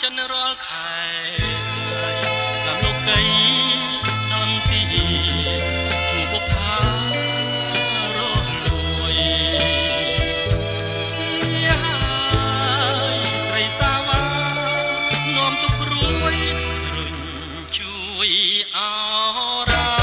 ចិនរាល់ខែតាមលោកកៃដំទីជួបបុប្ផារស់លួយហើយស្រីសាវ៉ានាំទុកព្រួយរុញជួយអរ៉ា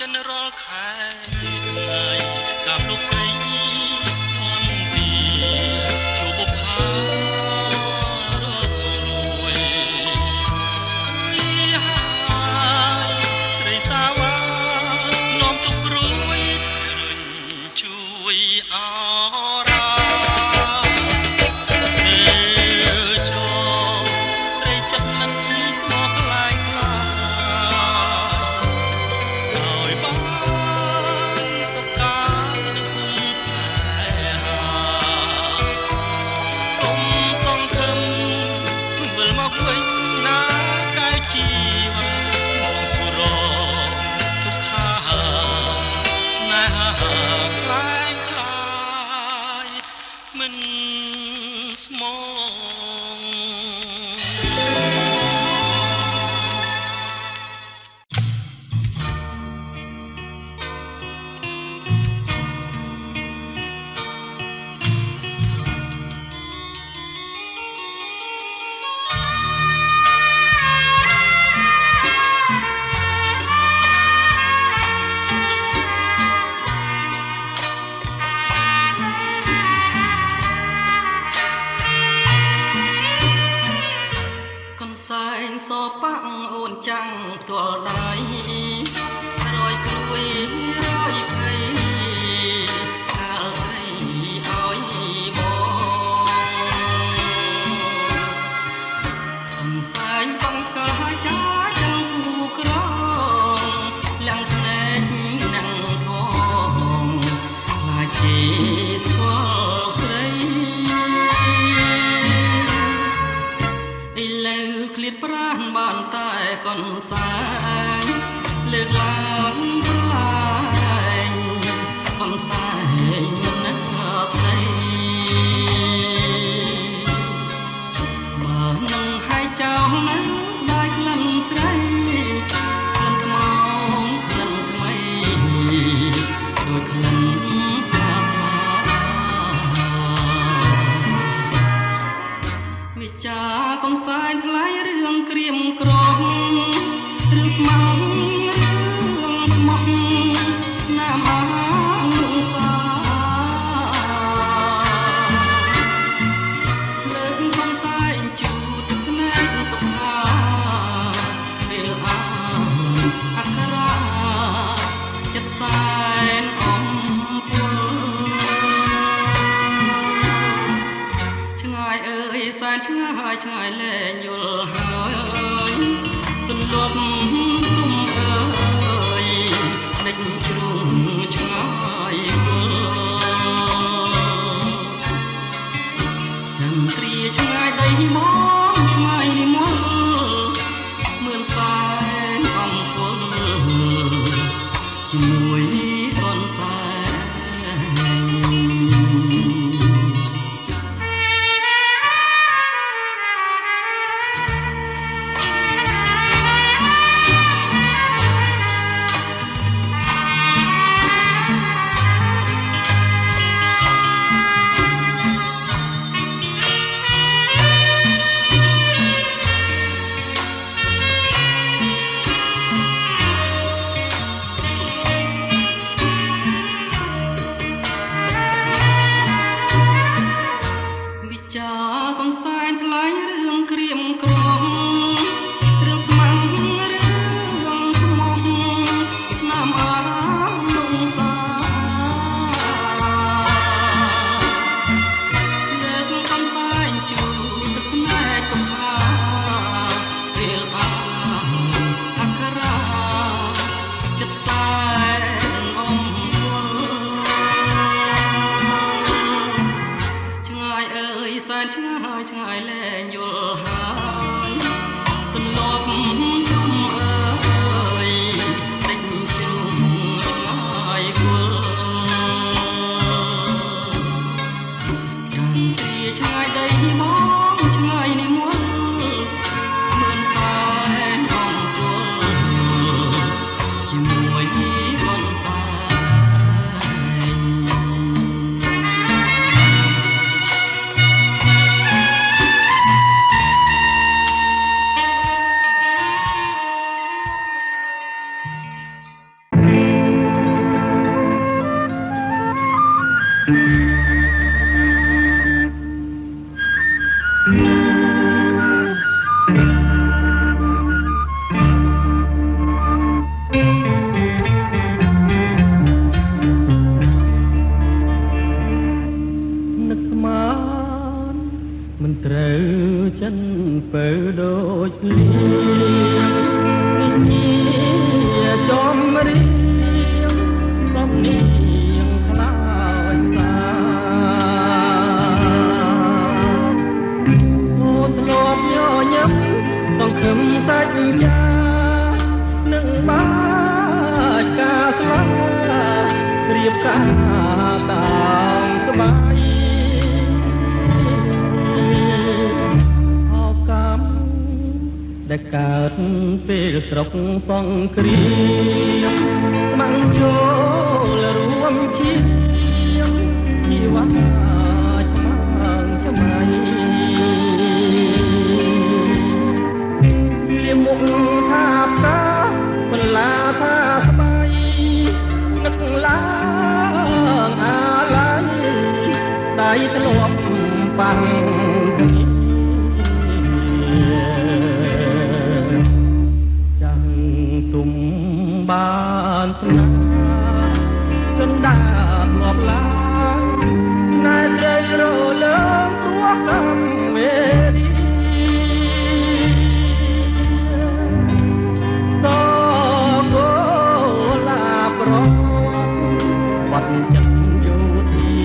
ចិនរាល់ខែហើយតាមលោកកៃអនទីជួបបុប្ផារស់លួយហើយស្រីសាវ៉ានាំទុកព្រួយរុញជួយអរ៉ាមិនស្មងសែងសប៉ាំងអូនចាំងផ្ទាល់ដៃរយព្រួយរយភ័យខាលស្រីឲ្យបងសំសែងបងកាចាចាំគូក្រងលាំងភ្នែកណាំងធំខ្លាចជាស្គាល់ស្រីឥឡូវឃ្លាតប្រាណបានតែកនសាយលើកឡើងប្រឡាញកនសាយមិននឹកស្ដីបើនឹងហើយចោលណាស្ដាយក្លិនស្រីក្លិនថ្មងក្លិនថ្មីដូចក្លិនផ្កាស្វាវិចាកនសាយថ្លៃរឿងក្រៀមក្រំរឿងស្មោះរឿងស្មោះណាមអាងសាលើកកនសាយជូតភ្នែកទុកខាពេលអាអក្ខរាចិត្តសែនអំពុលឆ្ងាយអើយសែនឆ្ងាយឆ្ងាយលែងយល់ហើយទន្លប់ទុំអើយដេញជ្រុងឆ្ងាយចន្ទ្រាឆ្ងាយដីមកឆ្ងាយនិមលមឿនសែនអំពុលជាមួយកនសែ ឆ្ងាយលែងយល់ហើយទន្លាប់ទុំអើយដេញជ្រុំឆ្ងាយគល់ចាំជាឆ្ងាយដីបងឆ្ងាយនេះមួយមើលសែនអង្គុលជាមួយបនសាមិនត្រូវចិនបើដូចលាចំរៀងសំនៀងខ្លោចសាអូនធ្លាប់ញញឹមសង្ឃឹមសាច់ញានឹងបាច់ការស្លារៀបការតាមស្បាយដែលកើតពេលស្រុកសង្គ្រាមស្ម័គ្រចូលរួមជាតិជីវ៉ាឆ្មាំងឆ្មៃលៀមមុខថាផ្កាបន្លាថាស្បៃនឹកឡើងអាឡ័យដៃធ្លាប់បាំងបានស្នាចន្ទាធ្លាប់ឡាយណែត្រូវរលើងព្រោះកម្មវេរីតកូឡាប្របាត់ចិត្តយោធី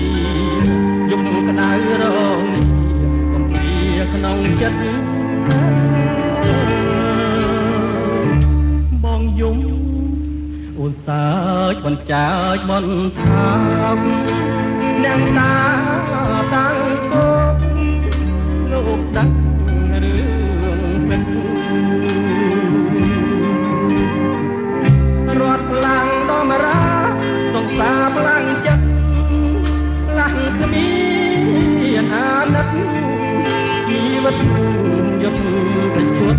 យំក្តៅរងកំព្រាក្នុងចិត្តបងយំអូនសើចបញ្ចាចបន្ថាប់អ្នកតាតាំងគុកលោកដាក់រឿងពេញរត់ខ្លាំងដំរាសង្សារខ្លាំងចិត្តខ្លាំងគ្មានអាណិតជីវិតយត់តែជួត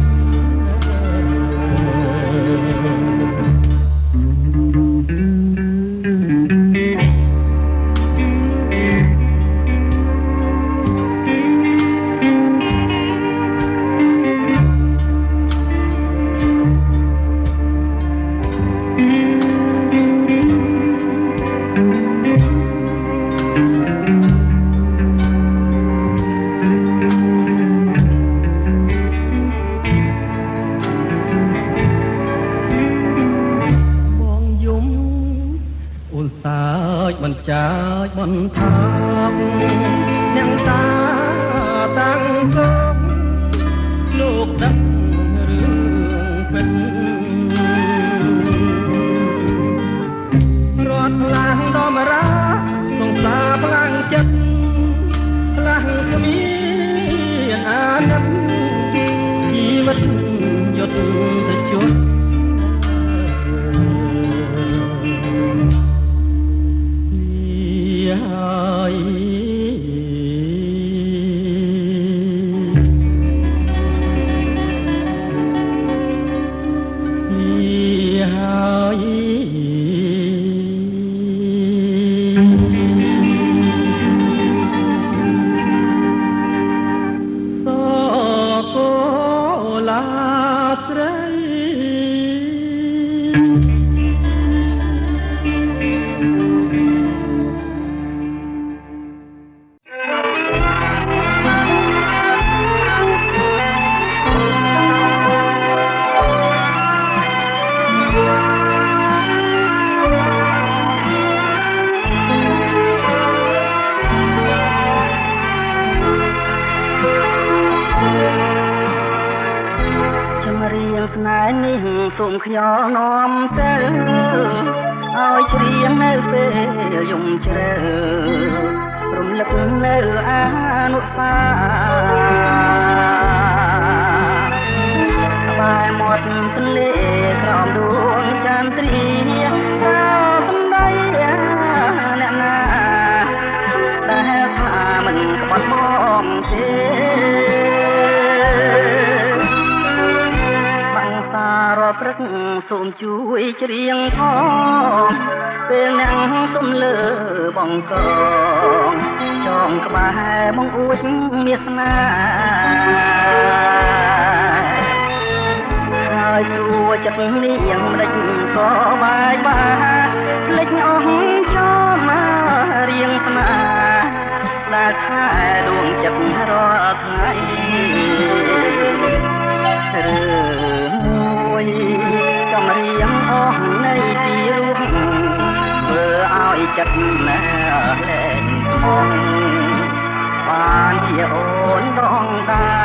បញ្ចាចបន្ថាប់អ្នកតាតាំងគុកលោកដាក់រឿងពេញរត់ខ្លាំងដំរាសង្សារខ្លាំងចិត្តខ្លាំងគ្មានអាណិតជីវិតយត់តែជួត សូមខ្យល់នាំទៅឲ្យច្រៀងនៅពេលយំជ្រៅរំលឹកនៅអនុស្សាវរីយ៍ក្បែរមាត់ទន្លេក្រោមដួងចន្ទ្រាកោសំដីអ្នកណាដែលថាមិនក្បត់បងទេរាល់ព្រឹកសូមជួយច្រៀងផងពេលអ្នកសុំលើបងកងចងក្បែរបងអួចមាសនាហើយសួរចិត្តនេះយ៉ាងម្ដេចក៏បាយបាភ្លេចអស់ចូលមករៀងស្នាដែលខែដួងចិត្តរាល់ថ្ងៃចំរៀងអស់នៃទីរូបធ្វើឲ្យចិត្តណែលែងស្មងបានជាអូនដងដៃ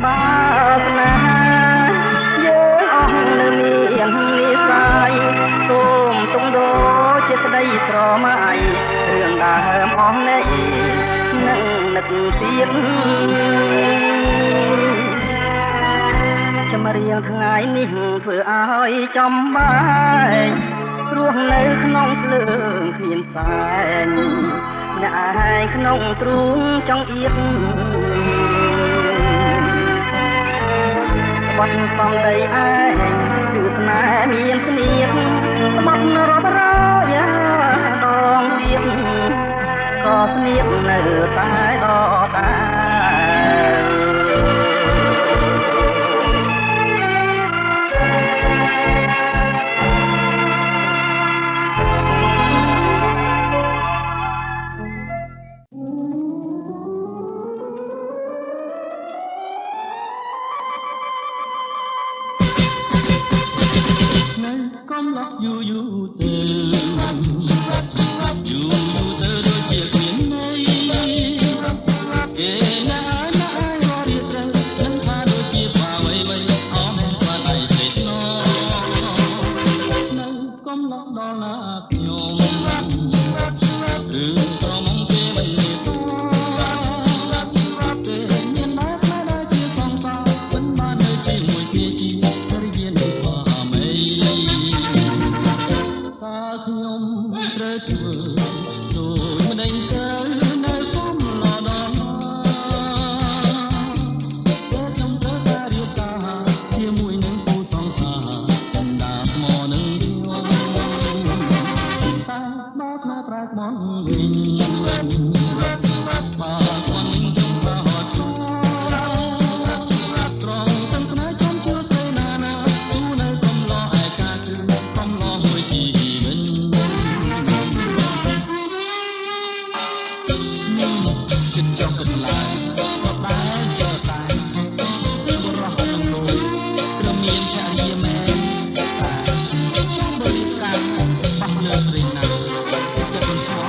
បាស្នេហាយើងអស់នៅមាននិស័យសូមទងដោជាក្តីស្រមៃរឿងដើមអស់នៃនឹងនឹកទៀតចំរៀងថ្ងៃនេះធ្វើឲ្យចំបែករស់នៅក្នុងភ្លើងគ្មានផ្សែងអ្នកឯងក្នុងទ្រូងចង្អៀតបាត់សំដីឯងគឺស្នេហ៍មានស្នៀតស្បត់រត់រយ៉ាដងទៀតក៏ស្នៀតនៅតែដដែលយូយូទៅដូចជាគ្មានន័យគេណាណារត់រៀបទៅនឹងថាដូចជាបាវៃវៃអស់បានដៃសេតណនៅកំឡុងដល់ណាខ្ញុំត្រមងគេមិនមានទេមានមកស្នេហ៍ជាសងសាមិនបាននៅជាមួយគ្នាជារិយានៃស្វាមីខ្ញុំត្រូវធ្វើដូចមិនដេញទៅនៅកំឡោដល់ខ្ញុំត្រូវតែរៀបការជាមួយនឹងគូសង្សារចិនដាស្មនឹងខ្ញុំតែមកស្នេហ៍ប្រែកមកវិញបាគាត់នឹងខ្ញុំប្រហត់ត្រង់ទាំងផ្នែកខ្ញុំជឿស្រីណាណាស៊ូនៅកំឡោឯកាគឺកំឡោមួយជីវិតចង់គិតឡើងក៏ដែរចើតែបរោះក្នុងលោកព្រមមានចរិយាមែនតែចាំបរិការបាក់លើស្រីណាចិត្តមិនស្មោះ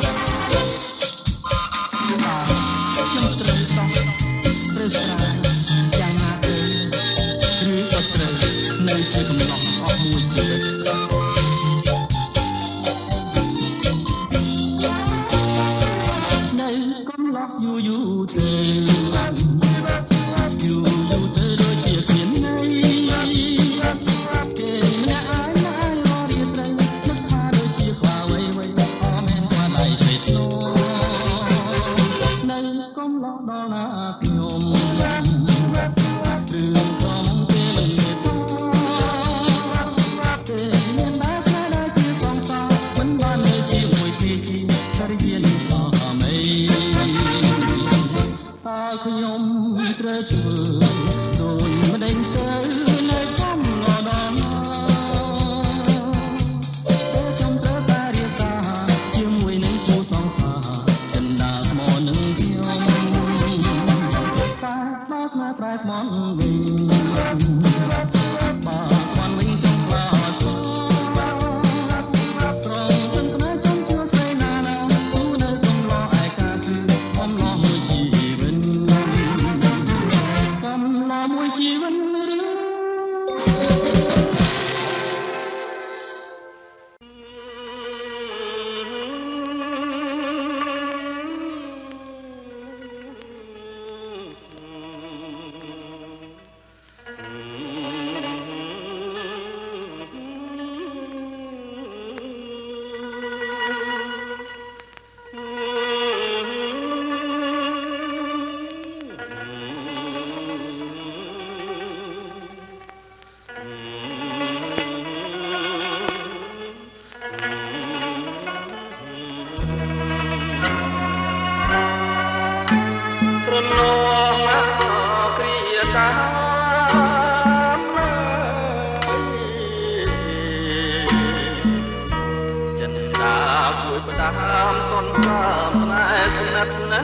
មសនសាមស្នេហ៍ស្និទ្ធណា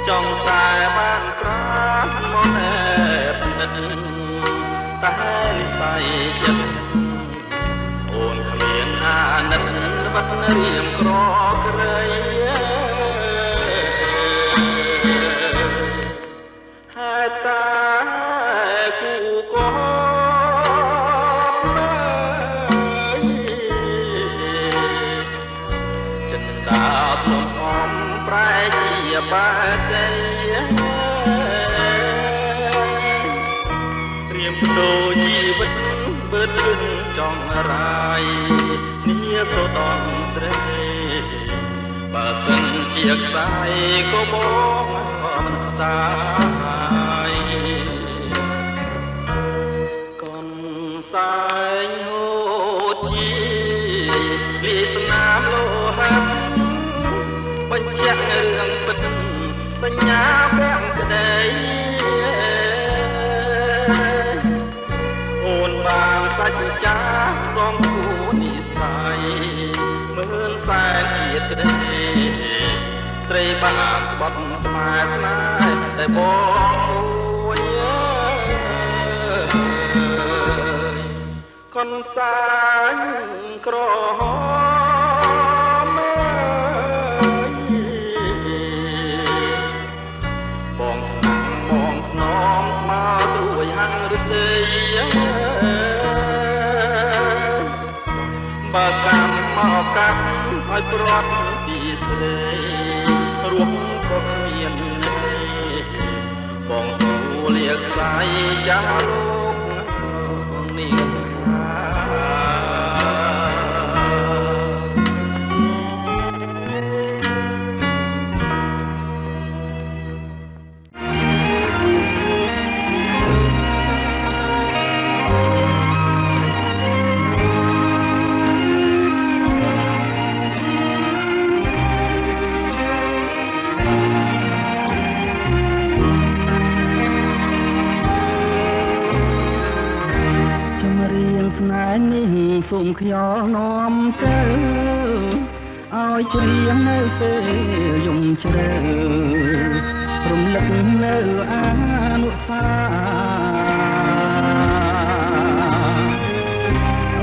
ចង់តែបានប្រាថ្នាមកណែបនិតតែនិស័យចិត្តអូនគ្មានអាណិតវត្តរៀមក្រក្រៃហើយតាគូក៏ចិនដាភ្នំស្អំប្រែជាបាតីរៀមបដូរជីវិតបឺតរឹងចង់រាយនាសូតនស្រីបើសិនជាខ្សែក៏បងមិនស្ដាយកូនសែងហូតជីលីស្នាមលោហៈបញ្ជាក់រឿងពិតសញ្ញាពាក់ក្តីអូនបានសច្ចាសំគូនិស័យមើលសែនជាតិក្តីស្រីបានស្បត់ស្មាស្នេហ៍តែបងអូយកូនសាញក្រហមបងបងខ្នងស្មើត្រួយហាំងរឹកលេបើកម្មមកកាត់ឲ្យប្រត់ពីស្រីរួមក៏គ្មានបងស្រួលលាខ្សែចាំលោកនេះសូមខ្យល់នាំទៅឲ្យច្រៀងនៅពេលយំជ្រៅរំលឹកនៅអានុស្សា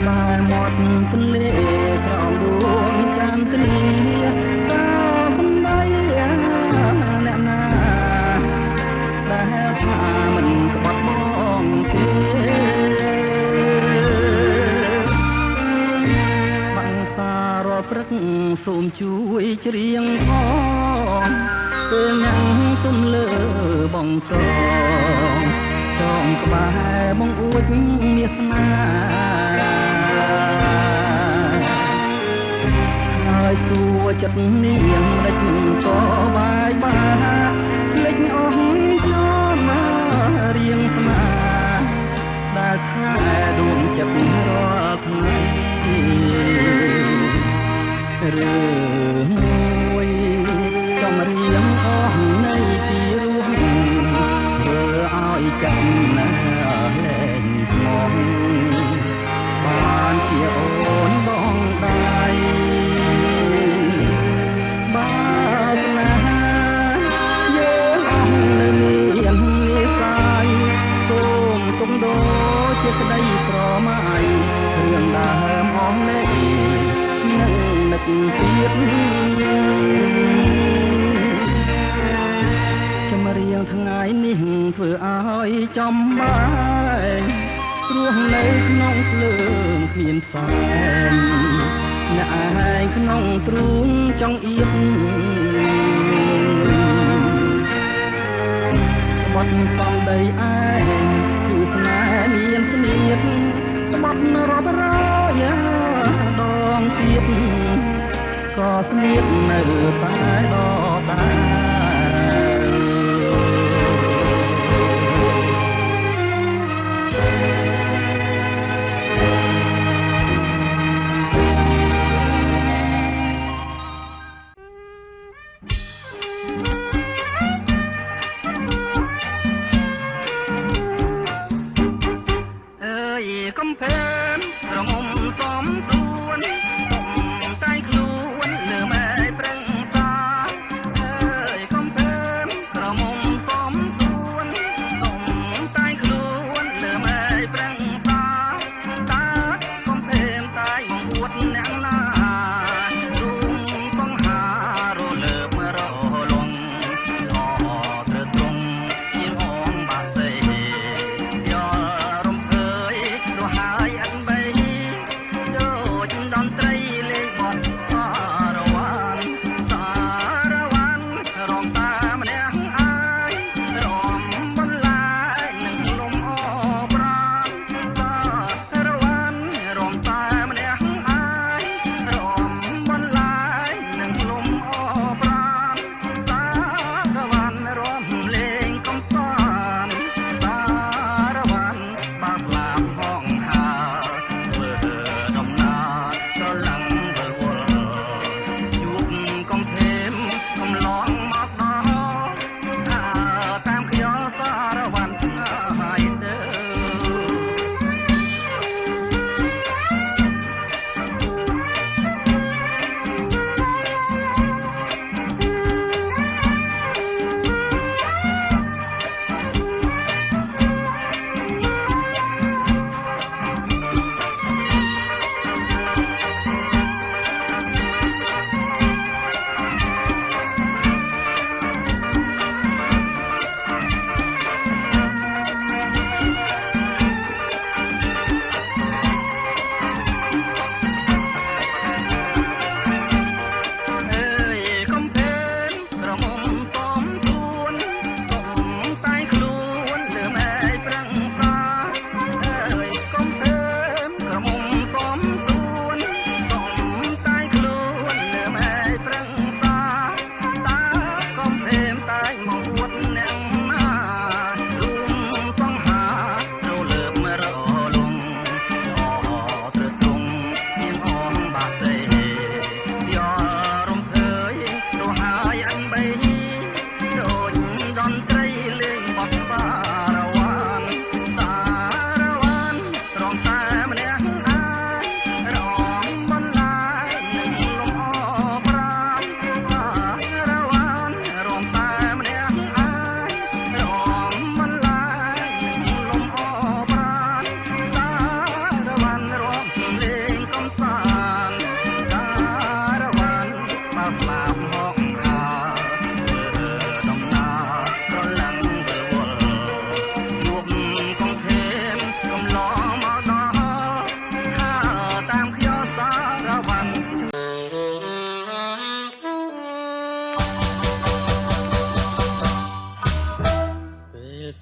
បានមាត់ទន្លេក្រោមដួងចន្ទនីក៏សំដីអ្នកណាដែលថាមិនក្បត់បងទេព្រឹកសូមជួយច្រៀងផងពេលញ៉ាំងទុំលើបងសងចងក្បែរបងអួចមាសនាហើយសួរចិត្តនាងដេចក៏បាយបាលេចអស់ចូលមករៀងស្មាដែលខែដួងចិត្តរាល់ថ្ងៃរឿងមួយចំរៀងអស់នៃពីរស់ធ្វើឲ្យចាំណាលែងស្មងបានជាអូនបងដៃបើស្នេហាយើងអស់នៅមាននិស័យសូមគុំដោជាក្តីស្រមៃរឿងដើមអស់នេះនឹកទៀតចម្រៀងថ្ងៃនេះធ្វើឲ្យចំបាយរស់នៅក្នុងភ្លើងគ្មានផ្សែងអ្នកឯងក្នុងទ្រូងចង់អៀតបត់សំដីឯងគឺស្នេហ៍មានស្នៀតស្បត់រាប់រយដងទៀតក៏ស្នៀតនៅតែដដែលកំភែនរងំសំទួន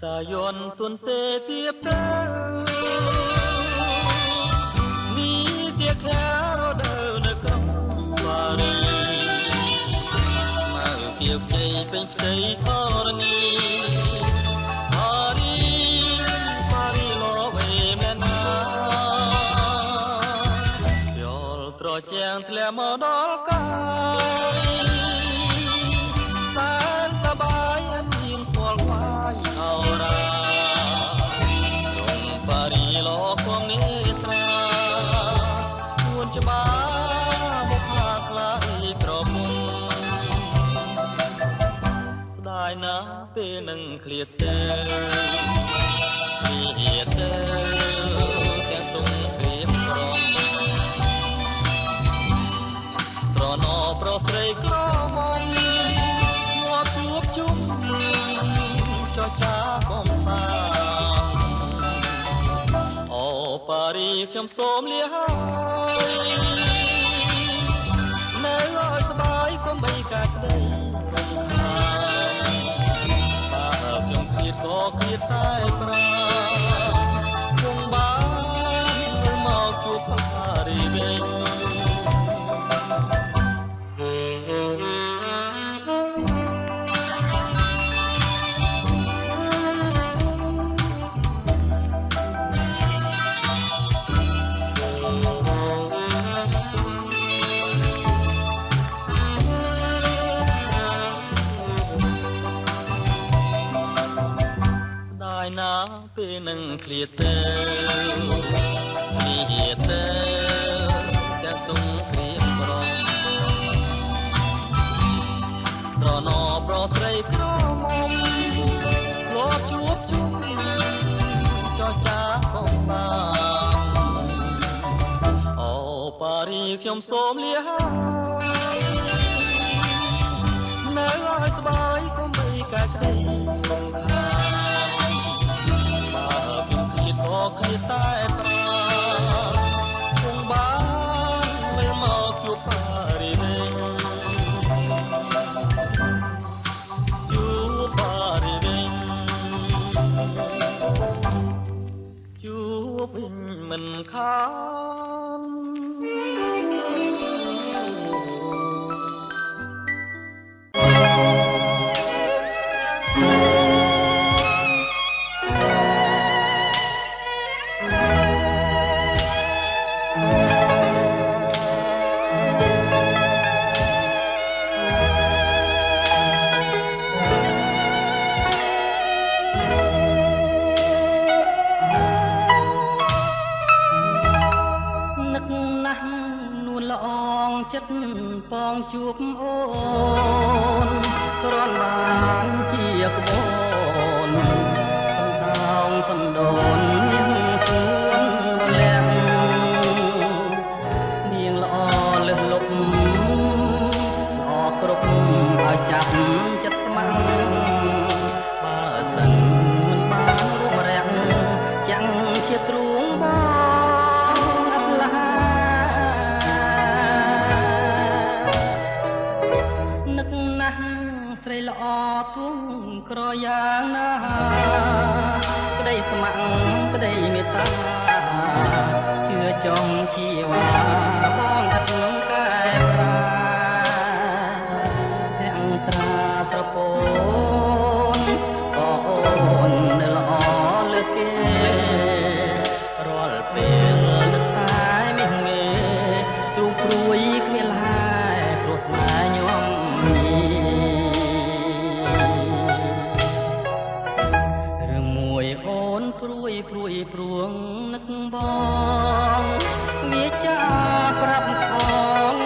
សាយ័នទុនទេទៀបទៅមានទៀខារដូវនៅក្រុងបារីមកទៀបជ័យពេញផ្ទៃធរណីបារីលោវេមែនណាយល់ត្រជាងធ្លាក់មកដល់កាយសានសបាយអត់មានខ្វល់ខ្វាយអរ៉ាក្រុងបារីលោគំនេត្រាសួនច្បារមកខាខ្លាយត្រពុំស្ដាយណាស់ពេលនឹងឃ្លាតទៅឃ្លាតទៅទាំងទុំព្រៀបក្រំស្រណោប្រុសស្រីក្រមុំមកជួបជុំចចាកំសាអូប៉ារីខ្ញុំសូមលាហើយនៅឲ្យស្បែយកុំបីកាត់ក្ដីបើខ្ញុំគៀតក៏គៀតតែប្រាគង់បានមកជួបប៉ារីវិញណាពេលនឹងឃ្លាតទៅឃ្លាតទៅទាំងទុំព្រៀបក្រំស្រណោប្រុសស្រីក្រមុំលោកជួបជុំចចាកំសាអូប៉ារី ខ្ញុំសូមលានៅឲ្យស្បើយកុំបីកាច់ក្តីបើខ្ញុំឃ្លាតក៏ឃ្លាតតែប្រាគង់បានវិលមកជួបបារីវិញជួបបារីវិញជួបវិញមិនខាននួនល្អងចិត្តបងជួបអូនគ្រាន់បានជាក្បូនសណ្ដោនមានសួនរលាក់នាងល្អលើសលប់អគ្រប់ឲ្យចាប់ចិត្តស្ម័គ្របើសិនមិនបានរួមរាក់ចាំងជាទ្រូងបងស្រីល្អទួងក្រយ៉ាងណាក្តីស្ម័គ្រក្តីមេត្តាជឿចង់ជាវ៉ាបងឥតនឹងកែប្រែទាំងត្រាស្រពោនក៏អូននៅល្អលើកគេរាល់ពេលនឹកតែមាសមេទូព្រួយគ្មានលហែព្រោះស្នេហ៍ញោមអូនព្រួយព្រួងនឹកបងវាចាប្រាប់ផង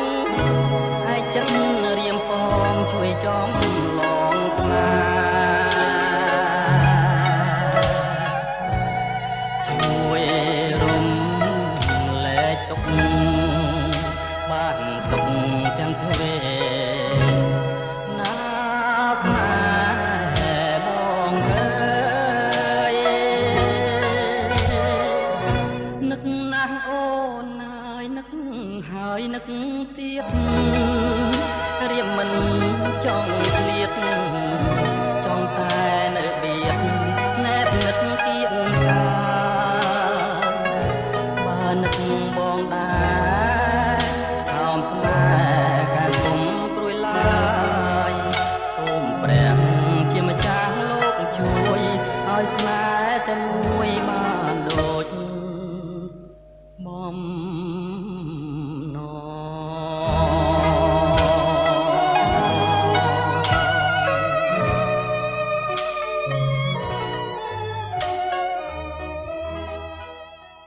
ឲ្យចិត្តរៀមផងជួយចំឡងស្នាជួយរំលែកទុកបានទុកទាំងទ្វេហើយនឹកទៀតរៀមមិនចង់ឃ្លាត